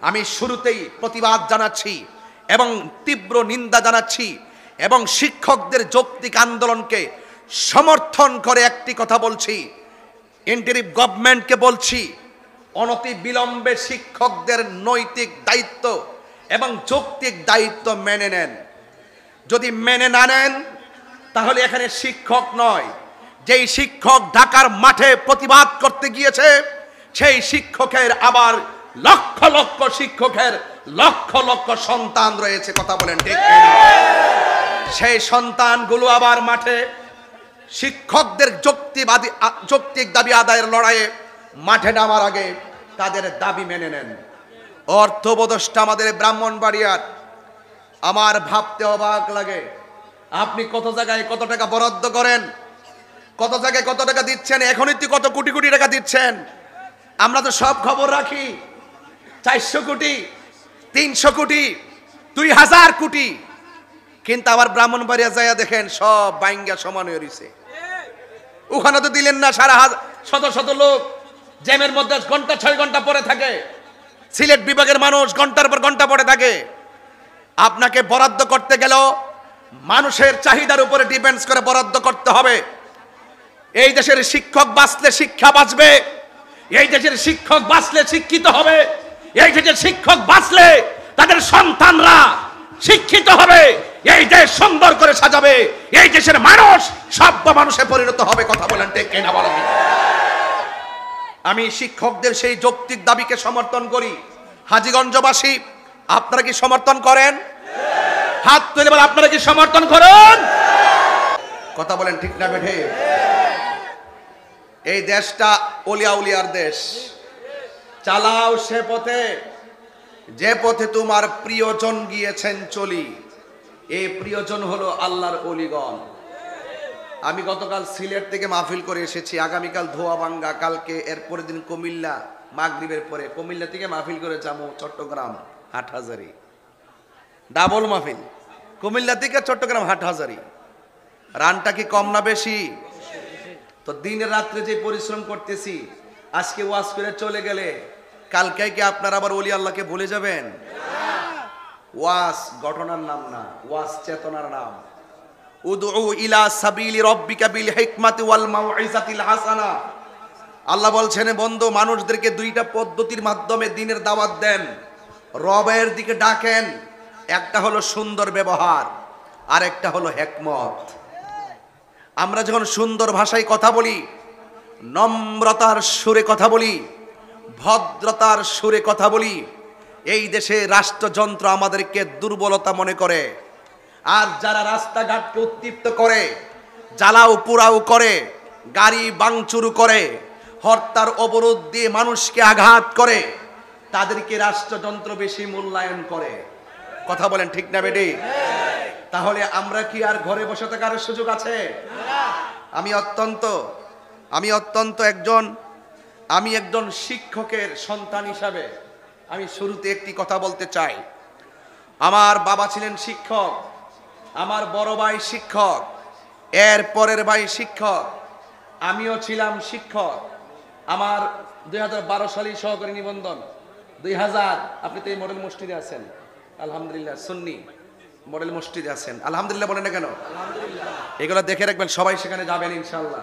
আমি শুরুতেই প্রতিবাদ জানাচ্ছি এবং তীব্র নিন্দা জানাচ্ছি এবং শিক্ষকদের যৌক্তিক আন্দোলনকে সমর্থন করে একটি কথা বলছি, ইন্টারিম গভর্নমেন্টকে বলছি, অনতি বিলম্বে শিক্ষকদের নৈতিক দায়িত্ব এবং যৌক্তিক দায়িত্ব মেনে নেন। যদি মেনে না নেন তাহলে এখানে শিক্ষক নয়, যেই শিক্ষক ঢাকার মাঠে প্রতিবাদ করতে গিয়েছে সেই শিক্ষকের আবার লক্ষ লক্ষ শিক্ষকের লক্ষ লক্ষ সন্তান রয়েছে। কথা বলেন ঠিক কিনা? সেই সন্তানগুলো আবার মাঠে শিক্ষকদের যৌক্তিক দাবি আদায়ের লড়াইয়ে মাঠে নামার আগে তাদের দাবি মেনে নেন। অর্থ উপদেষ্টা আমাদের ব্রাহ্মণবাড়িয়ার, আমার ভাবতে অবাক লাগে, আপনি কত জায়গায় কত টাকা বরাদ্দ করেন, কত জায়গায় কত টাকা দিচ্ছেন, এখনই তো কত কোটি কোটি টাকা দিচ্ছেন। আমরা তো সব খবর রাখি, 400 কোটি, 300 কোটি, 2000 কোটি, কিন্তু আবার ব্রাহ্মণবাড়িয়া যায় দেখেন সব বাইঙ্গা সমান হয়ে রয়েছে। ওখানে তো দিলেন না, সারা শত শত লোক জ্যামের মধ্যে ঘন্টা 6 ঘন্টা পরে থাকে, সিলেট বিভাগের মানুষ ঘন্টার পর ঘন্টা পরে থাকে। আপনাকে বরাদ্দ করতে গেলেও মানুষের চাহিদার উপরে ডিপেন্ডস করে বরাদ্দ করতে হবে। এই দেশের শিক্ষক বাঁচলে শিক্ষা বাঁচবে, এই দেশের শিক্ষক বাঁচলে শিক্ষিত হবে, এই দেশের শিক্ষক বাঁচলে তাদের সন্তানরা শিক্ষিত হবে, এই দেশ সুন্দর করে সাজাবে, এই দেশের মানুষ সভ্য মানুষে পরিণত হবে। কথা বলেন ঠিক কিনা বলেন? আমি শিক্ষকদের সেই যৌক্তিক দাবিকে সমর্থন করি। হাজীগঞ্জবাসী, আপনারা কি সমর্থন করেন? হাত তুলে বলেন, আপনারা কি সমর্থন করেন? কথা বলেন ঠিক না বেঠে? এই দেশটা ওলিয়া উলিয়ার দেশ। চালাও সে পথে যে পথে তোমার প্রিয়জন গিয়েছেন চলি, এই প্রিয়জন হলো আল্লাহর ওলিগণ। আমি গতকাল সিলেট থেকে মাহফিল করে এসেছি, আগামীকাল ধোয়াভাঙ্গা, কালকে এরপরের দিন কুমিল্লা, মাগরিবের পরে কুমিল্লা থেকে মাহফিল করে যাবো চট্টগ্রাম হাটহাজারি, ডাবল মাহফিল, কুমিল্লা থেকে চট্টগ্রাম হাটহাজারি। রানটা কি কম না বেশি? তো দিনে রাত্রে যে পরিশ্রম করতেছি, আজকে ওয়াজ করে চলে গেলে কালকে কি আপনারা আবার ওলি আল্লাহকে ভুলে যাবেন? ওয়াজ ঘটনার নাম না, ওয়াজ চেতনার নাম। উদউ ইলা সাবিলি রাব্বিকা বিল হিকমাতি ওয়াল মাউইজাতিল হাসানা। আল্লাহ বলছেন, বন্ধু মানুষদেরকে দুইটা পদ্ধতির মাধ্যমে দ্বীনের দাওয়াত দেন, রবের দিকে ডাকেন। একটা হলো সুন্দর ব্যবহার, আর একটা হলো হিকমত। আমরা যখন সুন্দর ভাষায় কথা বলি, নম্রতার সুরে কথা বলি, ভদ্রতার সুরে কথা বলি, এই দেশে রাষ্ট্রযন্ত্র আমাদেরকে দুর্বলতা মনে করে। আর যারা রাস্তাঘাটকে উত্তপ্ত করে, জ্বালাও পোড়াও করে, গাড়ি ভাঙচুর করে, হত্যার অবরোধ দিয়ে মানুষকে আঘাত করে, তাদেরকে রাষ্ট্রযন্ত্র বেশি মূল্যায়ন করে। কথা বলেন ঠিক না বেটি? তাহলে আমরা কি আর ঘরে বসে থাকার সুযোগ আছে? আমি একজন শিক্ষকের সন্তান হিসাবে আমি শুরুতে একটি কথা বলতে চাই। আমার বাবা ছিলেন শিক্ষক, আমার বড় ভাই শিক্ষক, এর পরের ভাই শিক্ষক, আমিও ছিলাম শিক্ষক। আমার 2012 সালে সহকারী নিবন্ধন, 2000, আপনি তো এই মডেল মসজিদে আছেন আলহামদুলিল্লাহ, সুন্নি মডেল মসজিদে আছেন আলহামদুলিল্লাহ, বলেন না কেন? এগুলো দেখে রাখবেন, সবাই সেখানে যাবেন ইনশাল্লাহ,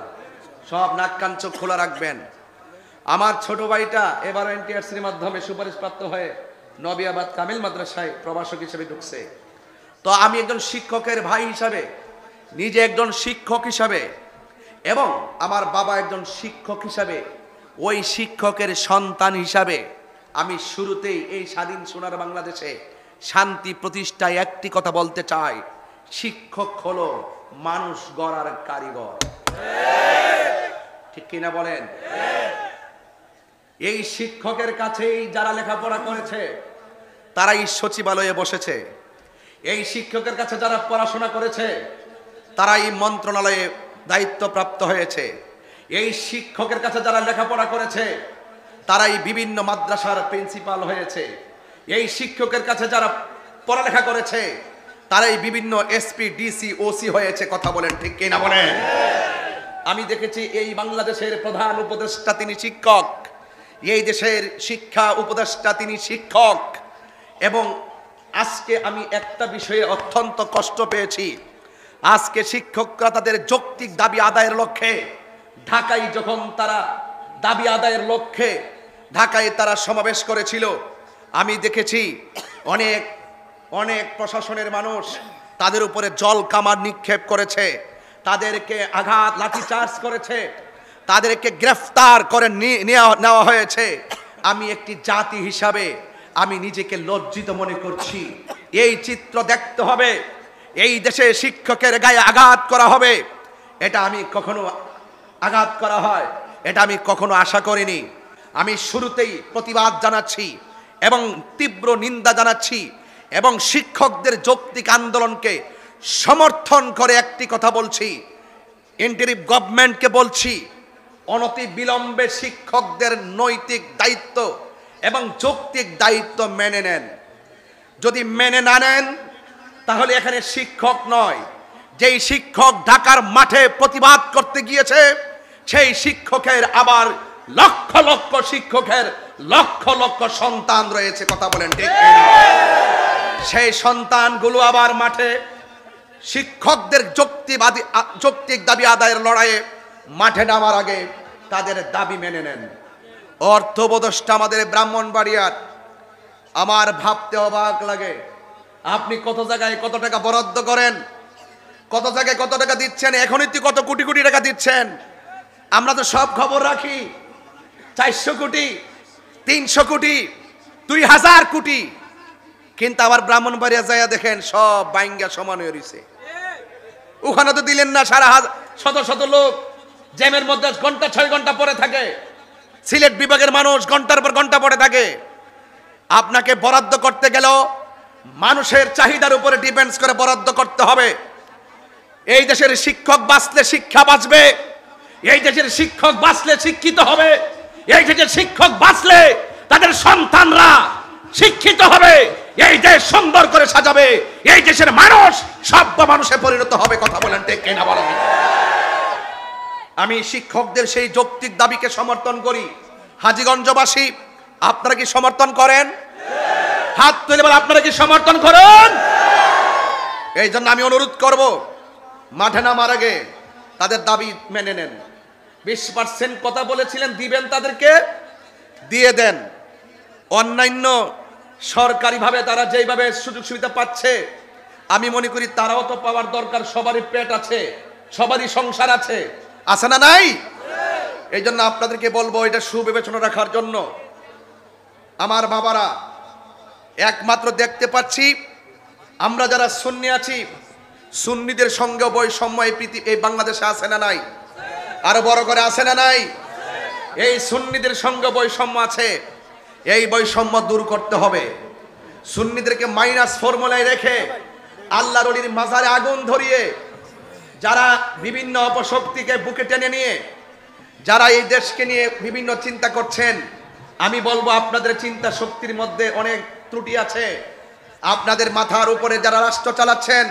সব নাক কান চোখ খোলা রাখবেন। আমার ছোট ভাইটা এবার এনটিআরসির মাধ্যমে সুপারিশপ্রাপ্ত হয়ে নবিয়াবাদ কামিল মাদ্রাসায় প্রভাষক হিসেবে ঢুকছে। তো আমি একজন শিক্ষকের ভাই হিসাবে, নিজে একজন শিক্ষক হিসাবে, এবং আমার বাবা একজন শিক্ষক হিসাবে, ওই শিক্ষকের সন্তান হিসাবে আমি শুরুতেই এই স্বাধীন সোনার বাংলাদেশে শান্তি প্রতিষ্ঠায় একটি কথা বলতে চাই, শিক্ষক হলো মানুষ গড়ার কারিগর। ঠিক কিনা বলেন? এই শিক্ষকের কাছেই যারা লেখাপড়া করেছে তারাই সচিবালয়ে বসেছে, এই শিক্ষকের কাছে যারা পড়াশোনা করেছে তারাই মন্ত্রণালয়ে দায়িত্বপ্রাপ্ত হয়েছে, এই শিক্ষকের কাছে যারা লেখাপড়া করেছে তারাই বিভিন্ন মাদ্রাসার প্রিন্সিপাল হয়েছে, এই শিক্ষকের কাছে যারা পড়ালেখা করেছে তারাই বিভিন্ন এসপি, ডিসি, ওসি হয়েছে। কথা বলেন ঠিক কিনা বলেন? আমি দেখেছি এই বাংলাদেশের প্রধান উপদেষ্টা তিনি শিক্ষক, এই দেশের শিক্ষা উপদেষ্টা, তিনি শিক্ষক। এবং আজকে আমি একটা বিষয়ে অত্যন্ত কষ্ট পেয়েছি। আজকে শিক্ষকরা তাদের যৌক্তিক দাবি আদায়ের লক্ষ্যে ঢাকায় যখন তারা দাবি আদায়ের লক্ষ্যে ঢাকায় তারা সমাবেশ করেছিল, আমি দেখেছি অনেক অনেক প্রশাসনের মানুষ তাদের উপরে জল কামান নিক্ষেপ করেছে, তাদেরকে আঘাত লাঠিচার্জ করেছে, তাদেরকে গ্রেফতার করে নেওয়া হয়েছে। আমি একটি জাতি হিসাবে আমি নিজেকে লজ্জিত মনে করছি। এই চিত্র দেখতে হবে, এই দেশে শিক্ষকের গায়ে আঘাত করা হবে, এটা আমি কখনো আঘাত করা হয় এটা আমি কখনো আশা করিনি। আমি শুরুতেই প্রতিবাদ জানাচ্ছি এবং তীব্র নিন্দা জানাচ্ছি এবং শিক্ষকদের যৌক্তিক আন্দোলনকে সমর্থন করে একটি কথা বলছি, ইন্টারিম গভর্নমেন্টকে বলছি, অনতি বিলম্বে শিক্ষকদের নৈতিক দায়িত্ব এবং যৌক্তিক দায়িত্ব মেনে নেন। যদি মেনে না নেন তাহলে এখানে শিক্ষক নয়, যেই শিক্ষক ঢাকার মাঠে প্রতিবাদ করতে গিয়েছে সেই শিক্ষকের আবার লক্ষ লক্ষ শিক্ষকের লক্ষ লক্ষ সন্তান রয়েছে, কথা বলেন ঠিক কিনা? সেই সন্তানগুলো আবার মাঠে শিক্ষকদের যৌক্তিক দাবি আদায়ের লড়াইয়ে মাঠে নামার আগে তাদের দাবি মেনে নেন। অর্থ উপদেষ্টা আমাদের ব্রাহ্মণবাড়িয়ার, আমার ভাবতে অবাক লাগে, আপনি কত জায়গায় কত টাকা বরাদ্দ করেন, কত জায়গায় কত টাকা দিচ্ছেন, এখনই তো কত কোটি কোটি টাকা দিচ্ছেন। আমরা তো সব খবর রাখি, 400 কোটি, 300 কোটি, 2000 কোটি, কিন্তু আবার ব্রাহ্মণবাড়িয়া যাইয়া দেখেন সব বাইঙ্গা সমান হয়ে রয়েছে। ওখানে তো দিলেন না, সারা শত শত লোক জ্যামের মধ্যে ঘন্টা 6 ঘন্টা পরে থাকে, সিলেট বিভাগের মানুষ ঘন্টার পর ঘন্টা পরে থাকে। আপনাকে বরাদ্দ করতে গেলেও মানুষের চাহিদার উপরে ডিপেন্ডস করে বরাদ্দ করতে হবে। এই দেশের শিক্ষক বাঁচলে শিক্ষা বাঁচবে, এই দেশের শিক্ষক বাঁচলে শিক্ষিত হবে, এই দেশের শিক্ষক বাঁচলে তাদের সন্তানরা শিক্ষিত হবে, এই দেশ সুন্দর করে সাজাবে, এই দেশের মানুষ সভ্য মানুষে পরিণত হবে, কথা বলেন ঠিক কিনা বলেন? আমি শিক্ষকদের সেই যৌক্তিক দাবিকে সমর্থন করি। হাজীগঞ্জবাসী, আপনারা কি সমর্থন করেন? হাত তুলে বলেন আপনারা কি সমর্থন করেন? এই জন্য আমি অনুরোধ করব, মাঠে নামার আগে তাদের দাবি মেনে নেন। 20% কথা বলেছিলেন দিবেন, তাদেরকে দিয়ে দেন। অন্যান্য সরকারিভাবে তারা যেইভাবে সুযোগ সুবিধা পাচ্ছে, আমি মনে করি তারাও তো পাওয়ার দরকার। সবারই পেট আছে, সবারই সংসার আছে, আছে না নাই? এই জন্য আপনাদেরকে বলবো এটা সুবিবেচনা রাখার জন্য। আমার বাবারা, একমাত্র দেখতে পাচ্ছি আমরা যারা সুন্নি আছি, সুন্নিদের সঙ্গে বৈষম্য এই বাংলাদেশে আছে না নাই? আরো বড় করে আছে না নাই? এই সুন্নিদের সঙ্গে বৈষম্য আছে, এই বৈষম্য দূর করতে হবে। সুন্নিদেরকে মাইনাস ফর্মুলায় রেখে আল্লাহর ওলির মাজারে আগুন ধরিয়ে যারা বিভিন্ন অপশক্তিকে বুকে টেনে নিয়ে যারা এই দেশকে নিয়ে বিভিন্ন চিন্তা করছেন, আমি বলবো আপনাদের চিন্তা শক্তির মধ্যে অনেক ত্রুটি আছে। আপনাদের মাথার উপরে যারা রাষ্ট্র চালাচ্ছেন,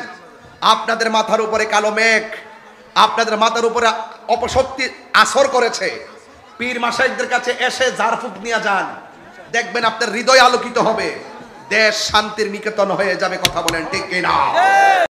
আপনাদের মাথার উপরে কালো মেঘ, আপনাদের মাথার উপরে অপশক্তি আসর করেছে। পীর মাশায়েখদের কাছে এসে ঝাড়ফুঁক নিয়ে যান, দেখবেন আপনার হৃদয় আলোকিত হবে, দেশ শান্তির নিকেতন হয়ে যাবে, কথা বলেন ঠিক কিনা?